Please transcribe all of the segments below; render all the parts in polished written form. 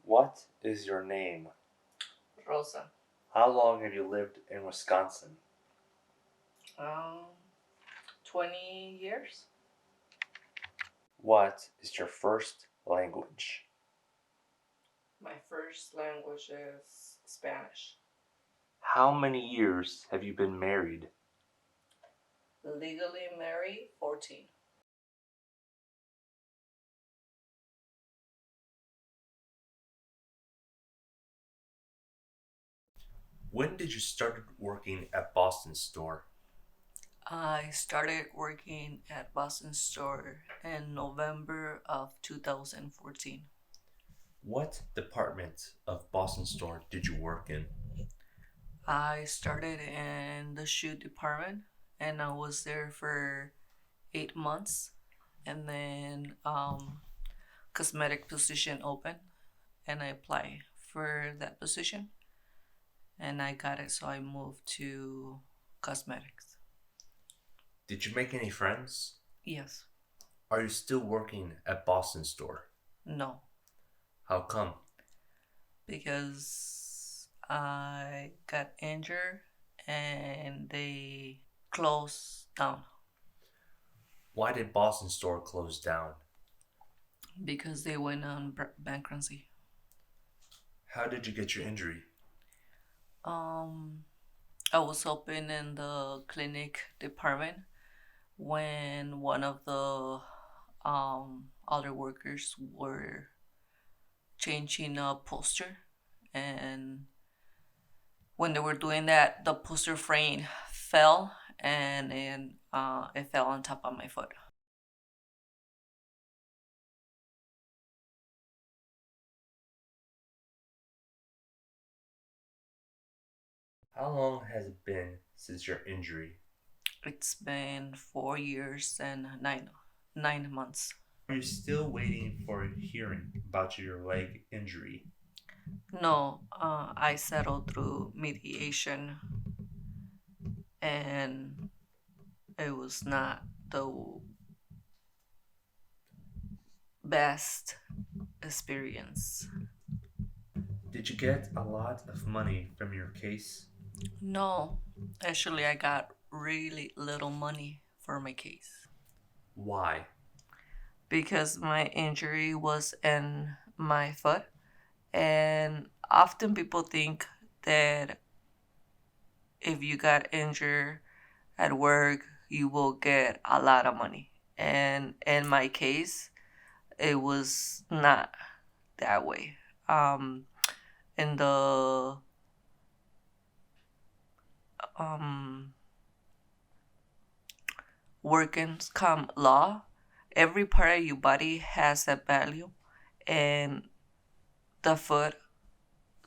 What is your name? Rosa. How long have you lived in Wisconsin? Um, 20 years. What is your first language? My first language is Spanish. How many years have you been married? Legally married, 14. When did you start working at Boston store? I started working at Boston Store in November of 2014. What department of Boston store did you work in? I started in the shoe department and I was there for 8 months. And then cosmetic position open and I applied for that position and I got it, so I moved to cosmetics. Did you make any friends? Yes. Are you still working at Boston store? No, How come? because I got injured and they closed down Why did Boston store close down? because they went on bankruptcy. How did you get your injury? Um, I was helping in the clinic department when one of the other workers were changing a poster, and when they were doing that, the poster frame fell and it fell on top of my foot. How long has it been since your injury? It's been 4 years and nine months. Are you still waiting for a hearing about your leg injury? No, I settled through mediation, and it was not the best experience. Did you get a lot of money from your case? No, actually, I got really little money for my case Why? because my injury was in my foot, and often people think that if you got injured at work, you will get a lot of money. And in my case, it was not that way. Um, in the um, workers' comp law, every part of your body has a value, and the foot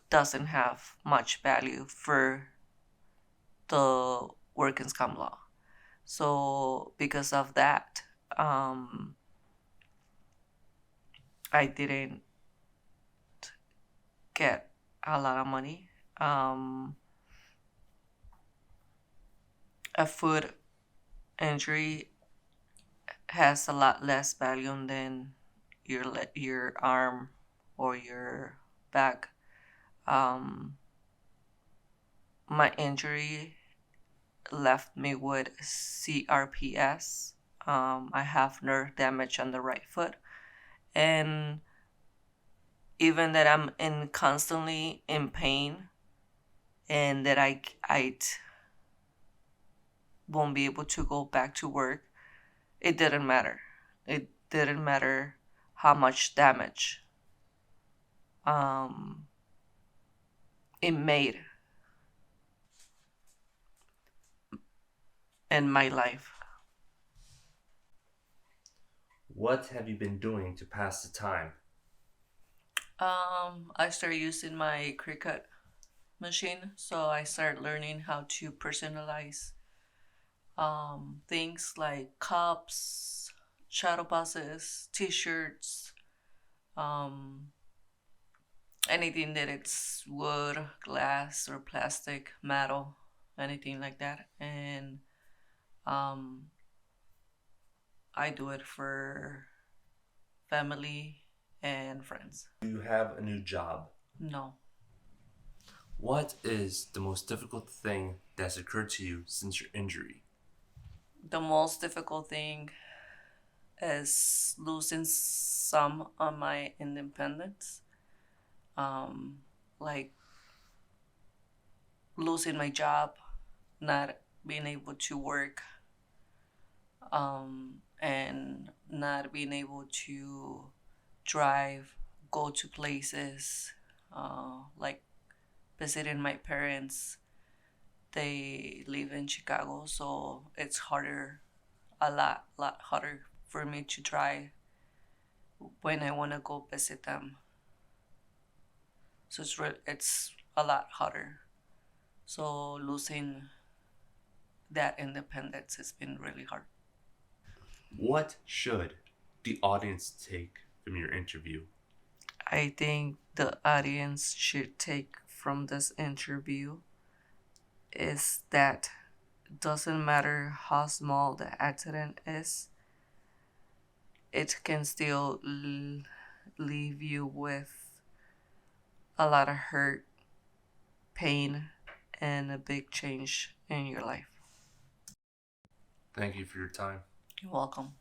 doesn't have much value for the workers' comp law. So because of that, I didn't get a lot of money. A foot injury has a lot less value than your arm or your back. Um, my injury left me with CRPS. I have nerve damage on the right foot, and even that I'm in constantly in pain, and that I won't be able to go back to work. It didn't matter. It didn't matter how much damage um, it made in my life. What have you been doing to pass the time? I started using my Cricut machine, so I started learning how to personalize things like cups, shadow boxes, T-shirts, um, anything that it's wood, glass, or plastic, metal, anything like that, and um, I do it for family and friends. Do you have a new job? No. What is the most difficult thing that's occurred to you since your injury? The most difficult thing is losing some of my independence. Um, like losing my job, not being able to work, and not being able to drive, go to places, like visiting my parents. They live in Chicago, so it's harder, lot harder for me to drive when I want to go visit them. So it's a lot harder. So losing that independence has been really hard. What should the audience take from your interview? I think the audience should take from this interview is that doesn't matter how small the accident is, it can still leave you with a lot of hurt, pain, and a big change in your life. Thank you for your time. You're welcome.